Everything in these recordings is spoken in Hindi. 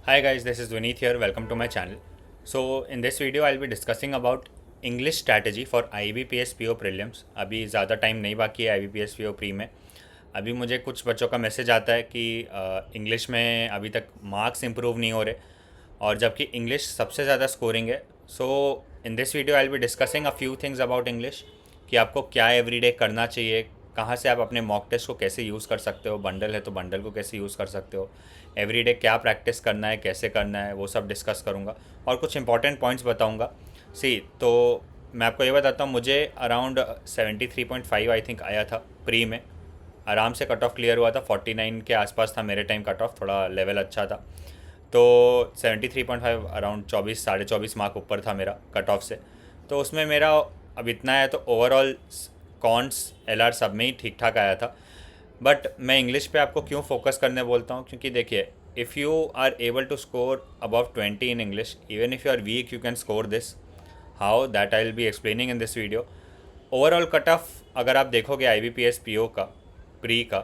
Hi guys, this is Vineet here. Welcome to my channel. So in this video I'll be discussing about English strategy for IBPS PO prelims. अभी ज़्यादा टाइम नहीं बाकी है IBPS PO प्री में. अभी मुझे कुछ बच्चों का मैसेज आता है कि इंग्लिश में अभी तक मार्क्स इंप्रूव नहीं हो रहे और जबकि इंग्लिश सबसे ज़्यादा स्कोरिंग है. So in this video I will be discussing a few things about English कि आपको क्या एवरीडे करना चाहिए, कहाँ से आप अपने मॉक टेस्ट को कैसे यूज़ कर सकते हो, बंडल है तो बंडल को कैसे यूज़ कर सकते हो, एवरीडे क्या प्रैक्टिस करना है, कैसे करना है, वो सब डिस्कस करूँगा और कुछ इंपॉर्टेंट पॉइंट्स बताऊँगा. तो मैं आपको ये बताता हूँ, मुझे अराउंड 73.5 आई थिंक आया था प्री में. आराम से कट ऑफ क्लियर हुआ था. 49 के आसपास था मेरे टाइम कट ऑफ, थोड़ा लेवल अच्छा था. तो 73.5 अराउंड 24 साढ़े 24 मार्क ऊपर था मेरा कट ऑफ से. तो उसमें मेरा अब इतना है, तो ओवरऑल कॉन्ट्स एल आर सब में ही ठीक ठाक आया था. बट मैं इंग्लिश पे आपको क्यों फोकस करने बोलता हूँ, क्योंकि देखिए, if you are able to score about 20 in English, even if you are weak you can score this. How that I will be explaining in this video. Overall cut off अगर आप देखोगे I B P S P O का प्री का,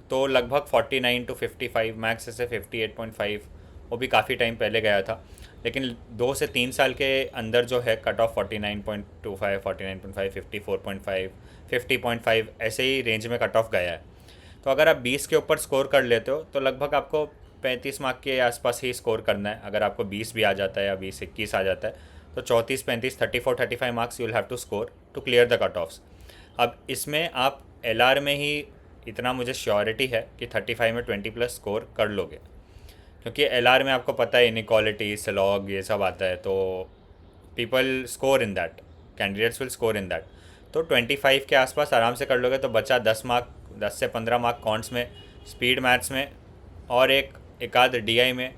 तो लगभग 49 to 55, मैक्स से 58.5. वो भी काफ़ी टाइम पहले गया था, लेकिन 2 से 3 साल के अंदर जो है कट ऑफ 49.25, 49.5, 54.5, 50.5 ऐसे ही रेंज में कट ऑफ गया है. तो अगर आप 20 के ऊपर स्कोर कर लेते हो तो लगभग आपको 35 मार्क के आसपास ही स्कोर करना है. अगर आपको 20 भी आ जाता है या 20-21 आ जाता है तो 34-35 marks you will have to score to clear the cut offs. अब इसमें आप एल आर में ही इतना मुझे श्योरिटी है कि 35 में 20+ स्कोर कर लोगे, क्योंकि एल आर में आपको पता है इनइक्वालिटी स्लॉग ये सब आता है, तो people score in that, candidates will score in that. तो 25 के आसपास आराम से कर लोगे तो बचा 10 मार्क, 10 से 15 मार्क कॉन्ट्स में, स्पीड मैथ्स में और एक आध डी आई में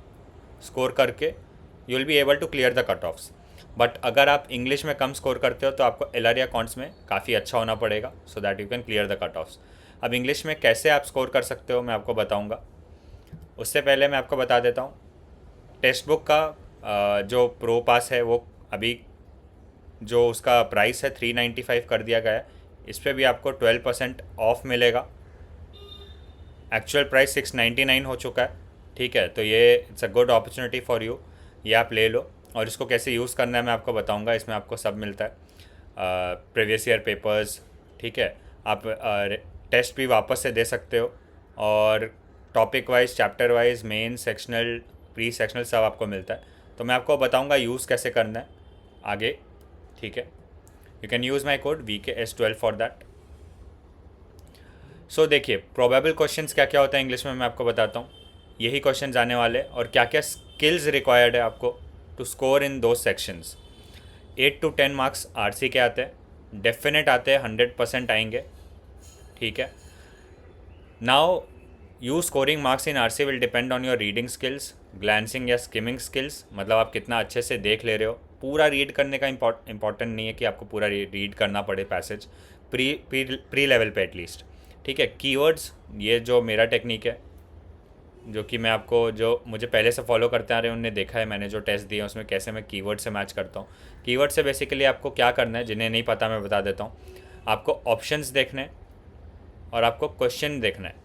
स्कोर करके you will be able to clear the cut offs. But अगर आप इंग्लिश में कम स्कोर करते हो तो आपको एल आर या कॉन्ट्स में काफ़ी अच्छा होना पड़ेगा, सो that you can clear the cut offs. अब इंग्लिश में कैसे आप स्कोर कर सकते हो मैं आपको बताऊंगा. उससे पहले मैं आपको बता देता हूँ, टेक्स्ट बुक का जो प्रो पास है वो अभी जो उसका प्राइस है 395 कर दिया गया है. इस पर भी आपको 12% ऑफ मिलेगा. एक्चुअल प्राइस 699 हो चुका है. ठीक है, तो ये it's a good opportunity for you. ये आप ले लो और इसको कैसे यूज़ करना है मैं आपको बताऊंगा. इसमें आपको सब मिलता है, प्रीवियस ईयर पेपर्स. ठीक है, आप टेस्ट भी वापस से दे सकते हो और topic wise, chapter wise, main, sectional, pre sectional सब आपको मिलता है. तो मैं आपको बताऊंगा यूज़ कैसे करना है आगे. ठीक है, you can use my code VKS12 for that. So देखिए, प्रोबेबल क्वेश्चंस क्या क्या होता है इंग्लिश में मैं आपको बताता हूँ. यही क्वेश्चन आने वाले और क्या क्या स्किल्स रिक्वायर्ड है आपको टू स्कोर इन दो सेक्शंस. 8 to 10 मार्क्स RC के आते हैं, डेफिनेट आते हैं, 100% आएंगे. ठीक है, now you scoring marks in RC will depend on your reading skills, glancing या स्किमिंग स्किल्स, मतलब आप कितना अच्छे से देख ले रहे हो. पूरा रीड करने का इम्पॉर्टेंट नहीं है कि आपको पूरा रीड करना पड़े पैसेज, प्री लेवल पे एटलीस्ट. ठीक है, कीवर्ड्स, ये जो मेरा टेक्निक है, जो कि मैं आपको, जो मुझे पहले से फॉलो करते आ रहे हैं उनने देखा है, मैंने जो टेस्ट दिए उसमें कैसे मैं कीवर्ड से मैच करता हूँ. कीवर्ड से बेसिकली आपको क्या करना है, जिन्हें नहीं पता मैं बता देता हूँ. आपको ऑप्शंस देखने हैं और आपको क्वेश्चन देखना है.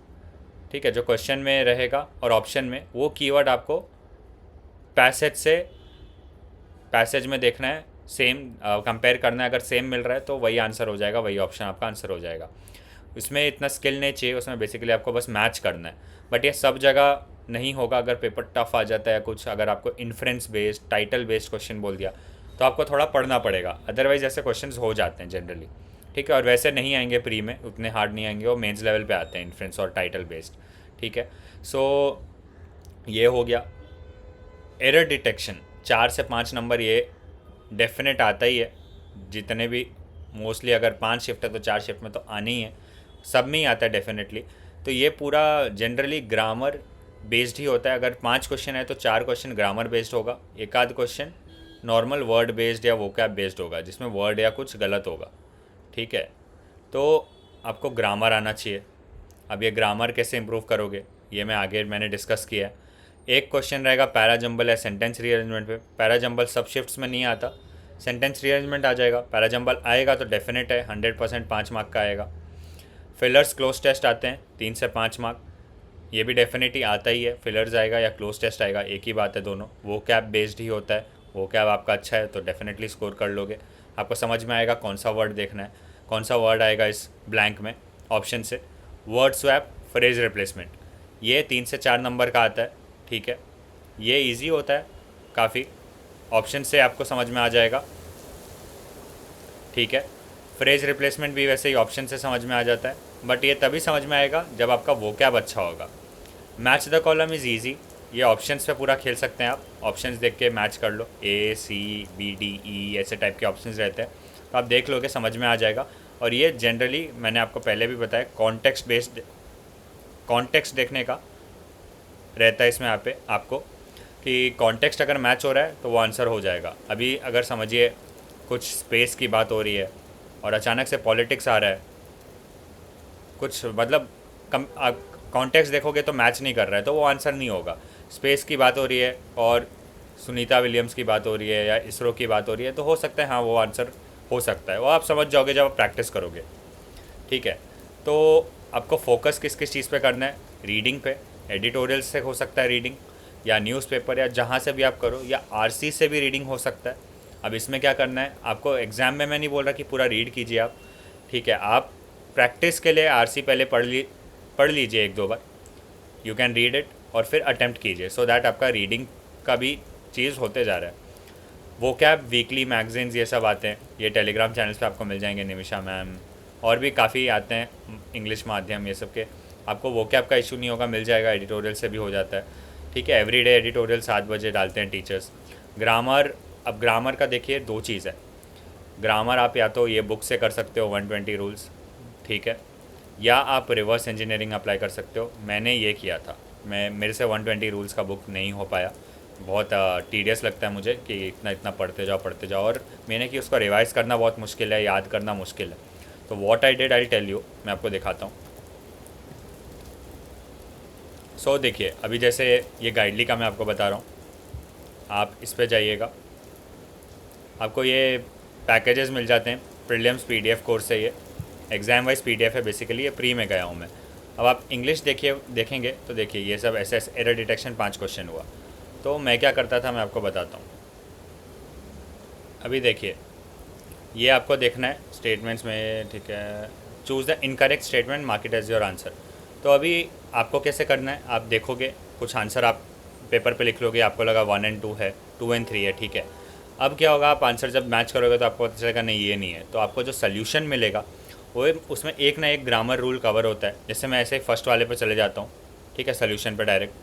ठीक है, जो क्वेश्चन में रहेगा और ऑप्शन में, वो कीवर्ड आपको पैसेज में देखना है, सेम कंपेयर करना है. अगर सेम मिल रहा है तो वही आंसर हो जाएगा, वही ऑप्शन आपका आंसर हो जाएगा. उसमें इतना स्किल नहीं चाहिए, उसमें बेसिकली आपको बस मैच करना है. बट ये सब जगह नहीं होगा. अगर पेपर टफ आ जाता है कुछ, अगर आपको inference based, title based question बोल दिया तो आपको थोड़ा पढ़ना पड़ेगा. अदरवाइज ऐसे क्वेश्चंस हो जाते हैं जनरली. ठीक है, और वैसे नहीं आएंगे प्री में, उतने हार्ड नहीं आएंगे, वो मेंस लेवल पे आते हैं इन्फ्रेंस और टाइटल बेस्ड. ठीक है, सो ये हो गया. एरर डिटेक्शन 4 से 5 नंबर ये डेफिनेट आता ही है. जितने भी मोस्टली अगर 5 शिफ्ट है तो 4 शिफ्ट में तो आनी ही है, सब में ही आता है डेफिनेटली. तो ये पूरा जनरली ग्रामर बेस्ड ही होता है. अगर 5 क्वेश्चन है तो 4 क्वेश्चन ग्रामर बेस्ड होगा, एक आध क्वेश्चन नॉर्मल वर्ड बेस्ड या वोकैब बेस्ड होगा जिसमें वर्ड या कुछ गलत होगा. ठीक है, तो आपको ग्रामर आना चाहिए. अब ये ग्रामर कैसे इम्प्रूव करोगे ये मैंने डिस्कस किया है. एक क्वेश्चन रहेगा पैराजम्बल या सेंटेंस रीअरेंजमेंट पे. पैराजम्बल सब शिफ्ट्स में नहीं आता, सेंटेंस रीअरेंजमेंट आ जाएगा. पैराजम्बल आएगा तो डेफिनेट है 100% 5 मार्क का आएगा. फिलर्स क्लोज टेस्ट आते हैं 3 से 5 मार्क. ये भी डेफिनेटली आता ही है, फिलर्स आएगा या क्लोज टेस्ट आएगा, एक ही बात है दोनों, वो कैब बेस्ड ही होता है। वो कैब आपका अच्छा है तो डेफिनेटली स्कोर कर लोगे। आपको समझ में आएगा कौन सा वर्ड देखना है, कौन सा वर्ड आएगा इस ब्लैंक में ऑप्शन से। वर्ड स्वैप, फ्रेज रिप्लेसमेंट, ये 3 से 4 नंबर का आता है, ठीक है। ये ईजी होता है काफ़ी, ऑप्शन से आपको समझ में आ जाएगा, ठीक है। फ्रेज रिप्लेसमेंट भी वैसे ही ऑप्शन से समझ में आ जाता है, बट ये तभी समझ में आएगा जब आपका वोकैब अच्छा होगा। Match the column is easy, ये ऑप्शंस पे पूरा खेल सकते हैं आप, ऑप्शंस देख के मैच कर लो, ए सी बी डी ई ऐसे टाइप के ऑप्शंस रहते हैं, तो आप देख लोगे, समझ में आ जाएगा। और ये जनरली मैंने आपको पहले भी बताया, कॉन्टेक्स्ट बेस्ड, कॉन्टेक्स्ट देखने का रहता है इसमें यहाँ पे आपको, कि कॉन्टेक्स्ट अगर मैच हो रहा है तो वो आंसर हो जाएगा। अभी अगर समझिए कुछ स्पेस की बात हो रही है और अचानक से पॉलिटिक्स आ रहा है, कुछ मतलब कम कॉन्टेक्स्ट देखोगे तो मैच नहीं कर रहा है तो वो आंसर नहीं होगा। स्पेस की बात हो रही है और सुनीता विलियम्स की बात हो रही है या इसरो की बात हो रही है तो हो सकता है हाँ वो आंसर हो सकता है, वो आप समझ जाओगे जब आप प्रैक्टिस करोगे, ठीक है। तो आपको फोकस किस किस चीज़ पे करना है, रीडिंग पे, एडिटोरियल से हो सकता है रीडिंग, या न्यूज़पेपर या जहाँ से भी आप करो, या आरसी से भी रीडिंग हो सकता है। अब इसमें क्या करना है आपको, एग्ज़ाम में मैं नहीं बोल रहा कि पूरा रीड कीजिए आप, ठीक है। आप प्रैक्टिस के लिए आरसी पहले पढ़ लीजिए 1-2 बार, यू कैन रीड इट, और फिर अटैम्प्ट कीजिए, सो दैट आपका रीडिंग का भी चीज़ होते जा रहा है। वो कैब वीकली मैगजीन्स ये सब आते हैं, ये टेलीग्राम चैनल्स पे आपको मिल जाएंगे, निमिषा मैम और भी काफ़ी आते हैं, इंग्लिश माध्यम ये सब के, आपको वो कैब का इशू नहीं होगा, मिल जाएगा। एडिटोरियल से भी हो जाता है, ठीक है। एवरीडे एडिटोरियल 7 बजे डालते हैं टीचर्स। ग्रामर, अब ग्रामर का देखिए 2 चीज़ है, ग्रामर आप या तो ये बुक से कर सकते हो 120 रूल्स, ठीक है, या आप रिवर्स इंजीनियरिंग अप्लाई कर सकते हो। मैंने ये किया था, मेरे से 120 रूल्स का बुक नहीं हो पाया, बहुत टीडियस लगता है मुझे कि इतना इतना पढ़ते जाओ, और मैंने कि उसको रिवाइज़ करना बहुत मुश्किल है, याद करना मुश्किल है। तो what I did, I tell you, मैं आपको दिखाता हूँ। सो देखिए, अभी जैसे ये गाइडली का मैं आपको बता रहा हूँ, आप इस पे जाइएगा, आपको ये पैकेजेस मिल जाते हैं, प्रीलिम्स पीडीएफ कोर्स है, ये एग्ज़ाम वाइज पीडीएफ है बेसिकली, ये प्री में गया हूँ मैं। अब आप इंग्लिश देखेंगे तो देखिए ये सब एसएस एरर डिटेक्शन 5 क्वेश्चन हुआ। तो मैं क्या करता था मैं आपको बताता हूँ। अभी देखिए ये आपको देखना है स्टेटमेंट्स में, ठीक है, choose the incorrect statement, mark it as your answer. तो अभी आपको कैसे करना है, आप देखोगे कुछ आंसर आप पेपर पे लिख लोगे, आपको लगा 1 और 2 है, 2 और 3 है, ठीक है। अब क्या होगा, आप आंसर जब मैच करोगे तो आपको पता चलेगा नहीं ये नहीं है, तो आपको जो सोल्यूशन मिलेगा वो उसमें एक ना एक ग्रामर रूल कवर होता है। जैसे मैं ऐसे ही फर्स्ट वाले पे चले जाता हूँ, ठीक है, सोल्यूशन पे डायरेक्ट,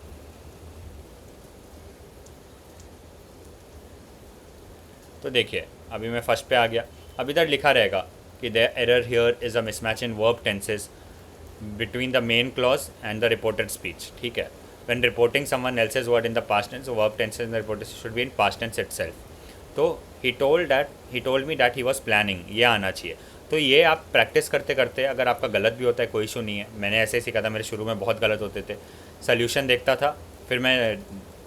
तो देखिए अभी मैं फर्स्ट पे आ गया। अब इधर लिखा रहेगा कि the error here is a mismatch in verb tenses between the main clause and the reported speech, ठीक है। When reporting someone else's word in the past tense, verb tenses in the reported should be in past tense itself. तो he told me that he was planning, ये आना चाहिए। तो ये आप प्रैक्टिस करते करते, अगर आपका गलत भी होता है कोई इशू नहीं है, मैंने ऐसे ही सीखा था, मेरे शुरू में बहुत गलत होते थे। सोल्यूशन देखता था, फिर मैं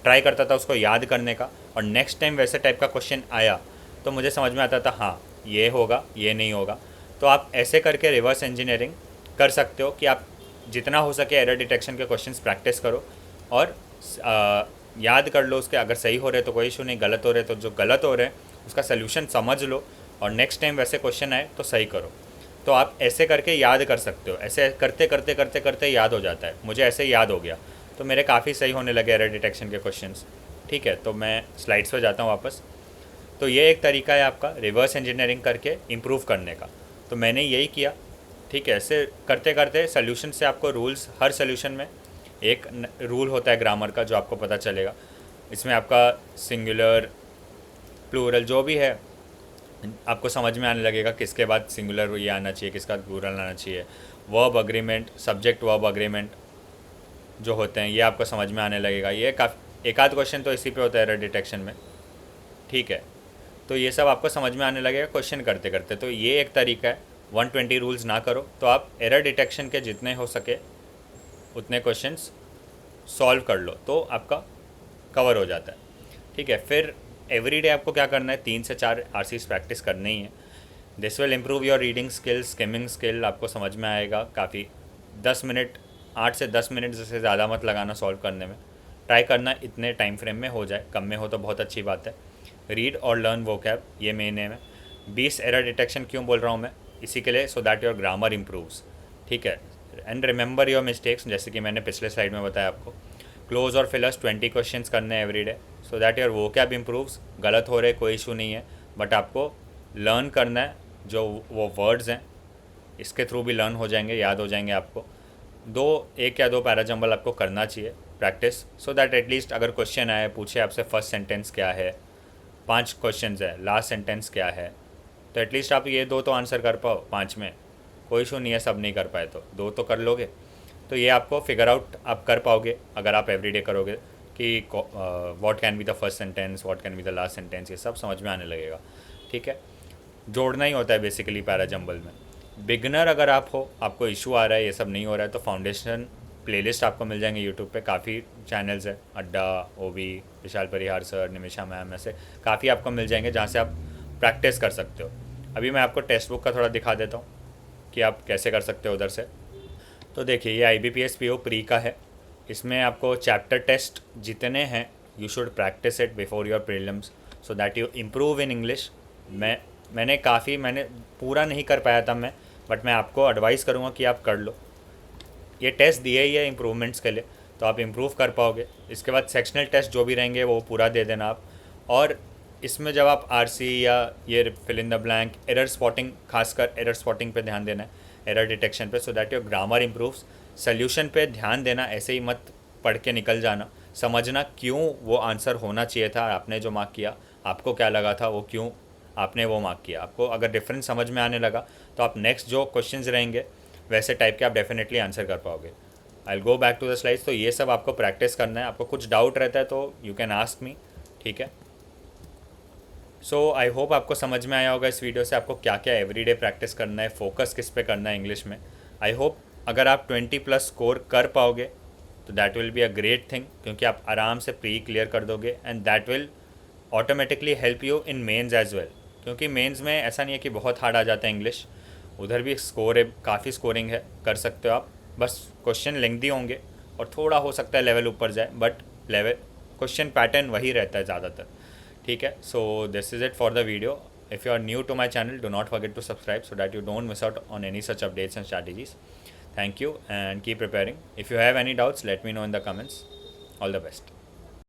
ट्राई करता था उसको याद करने का, और नेक्स्ट टाइम वैसे टाइप का क्वेश्चन आया तो मुझे समझ में आता था हाँ ये होगा, ये नहीं होगा। तो आप ऐसे करके रिवर्स इंजीनियरिंग कर सकते हो कि आप जितना हो सके एरर डिटेक्शन के क्वेश्चंस प्रैक्टिस करो और याद कर लो उसके, अगर सही हो रहे तो कोई इशू नहीं, गलत हो रहे तो जो गलत हो रहे हैं उसका सल्यूशन समझ लो, और नेक्स्ट टाइम वैसे क्वेश्चन आए तो सही करो। तो आप ऐसे करके याद कर सकते हो, ऐसे करते करते करते करते याद हो जाता है। मुझे ऐसे याद हो गया तो मेरे काफ़ी सही होने लगे एरर डिटेक्शन के क्वेश्चंस, ठीक है। तो मैं स्लाइड्स पे जाता हूँ वापस। तो ये एक तरीका है आपका रिवर्स इंजीनियरिंग करके इम्प्रूव करने का, तो मैंने यही किया, ठीक है। ऐसे करते करते सोल्यूशन से आपको रूल्स, हर सोल्यूशन में एक रूल होता है ग्रामर का जो आपको पता चलेगा। इसमें आपका सिंगुलर, प्लूरल जो भी है आपको समझ में आने लगेगा, किसके बाद सिंगुलर ये आना चाहिए, किसका प्लूरल आना चाहिए। Verb agreement, subject verb agreement जो होते हैं ये आपको समझ में आने लगेगा। ये एक आध क्वेश्चन तो इसी पे होता है एरर डिटेक्शन में, ठीक है। तो ये सब आपको समझ में आने लगेगा क्वेश्चन करते करते। तो ये एक तरीका है, 120 रूल्स ना करो तो आप एरर डिटेक्शन के जितने हो सके उतने क्वेश्चंस सॉल्व कर लो तो आपका कवर हो जाता है, ठीक है। फिर एवरीडे आपको क्या करना है, 3 से 4 आरसीज प्रैक्टिस करनी ही है। This will improve your reading skill, skimming skill आपको समझ में आएगा काफ़ी। 10 मिनट 8 से 10 मिनट से ज़्यादा मत लगाना सॉल्व करने में, ट्राई करना इतने टाइम फ्रेम में हो जाए, कम में हो तो बहुत अच्छी बात है। रीड और लर्न वोकैब, ये मेन एम है। 20 एरर डिटेक्शन क्यों बोल रहा हूँ मैं, इसी के लिए, सो दैट योर ग्रामर इम्प्रूव्स, ठीक है। एंड रिमेंबर योर मिस्टेक्स, जैसे कि मैंने पिछले स्लाइड में बताया आपको। क्लोज और फिलर्स 20 क्वेश्चंस करने हैं every day, so that your vocab improves. गलत हो रहे कोई इशू नहीं है, बट आपको लर्न करना है, जो वो वर्ड्स हैं इसके थ्रू भी लर्न हो जाएंगे, याद हो जाएंगे आपको। एक या दो पैराजम्बल आपको करना चाहिए प्रैक्टिस, सो दैट एटलीस्ट अगर क्वेश्चन आए, पूछे आपसे फर्स्ट सेंटेंस क्या है, 5 क्वेश्चन है, लास्ट सेंटेंस क्या है, तो एटलीस्ट आप ये 2 तो आंसर कर पाओ 5 में। कोई इशू नहीं है, सब नहीं कर पाए तो 2 तो कर लोगे। तो ये आपको फिगर आउट आप कर पाओगे अगर आप एवरीडे करोगे कि what can be the first sentence, what can be the last sentence, ये सब समझ में आने लगेगा, ठीक है। जोड़ना ही होता है बेसिकली पैराजम्बल में। बिगनर अगर आप हो, आपको इशू आ रहा है, ये सब नहीं हो रहा है, तो फाउंडेशन प्लेलिस्ट आपको मिल जाएंगे यूट्यूब पे, काफ़ी चैनल्स है, अड्डा, ओवी, विशाल परिहार सर, निमिषा मैम, ऐसे काफ़ी आपको मिल जाएंगे जहाँ से आप प्रैक्टिस कर सकते हो। अभी मैं आपको टेक्स्ट बुक का थोड़ा दिखा देता हूँ कि आप कैसे कर सकते हो उधर से। तो देखिए, ये IBPS PO प्री का है। इसमें आपको चैप्टर टेस्ट जितने हैं, you should practice it before your prelims so that you improve in English. मैंने पूरा नहीं कर पाया था मैं, बट मैं आपको एडवाइस करूँगा कि आप कर लो। ये टेस्ट दिए ही है इम्प्रूवमेंट्स के लिए, तो आप इम्प्रूव कर पाओगे। इसके बाद सेक्शनल टेस्ट जो भी रहेंगे वो पूरा दे देना आप। और इसमें जब आप RC या ये fill in the blank, error spotting, खासकर एरर स्पॉटिंग पे ध्यान देना है, एरर डिटेक्शन पे, so that your grammar improves. Solution पे ध्यान देना, ऐसे ही मत पढ़ के निकल जाना, समझना क्यों वो आंसर होना चाहिए था, आपने जो मार्क किया आपको क्या लगा था, वो क्यों आपने वो मार्क किया। आपको अगर डिफरेंस समझ में आने लगा तो आप नेक्स्ट जो क्वेश्चंस रहेंगे वैसे टाइप के आप डेफिनेटली आंसर कर पाओगे। I will go back to the slides. तो ये सब आपको प्रैक्टिस करना है। आपको कुछ डाउट रहता है तो यू कैन आस्क मी, ठीक है। सो आई होप आपको समझ में आया होगा इस वीडियो से आपको क्या क्या एवरीडे प्रैक्टिस करना है, फोकस किस पे करना है इंग्लिश में। आई होप अगर आप 20+ स्कोर कर पाओगे तो that will be a great thing, क्योंकि आप आराम से प्री क्लियर कर दोगे and that will automatically help you in mains as well. क्योंकि मेंस में ऐसा नहीं है कि बहुत हार्ड आ जाता है इंग्लिश, उधर भी स्कोर है, काफ़ी स्कोरिंग है, कर सकते हो आप। बस क्वेश्चन लेंथी होंगे और थोड़ा हो सकता है लेवल ऊपर जाए, बट लेवल क्वेश्चन पैटर्न वही रहता है ज़्यादातर, ठीक है। So this is it for the video. If you are new to my channel, do not forget to subscribe so that you don't miss out on any such updates and strategies. Thank you and keep preparing. If you have any doubts, let me know in the comments. All the best.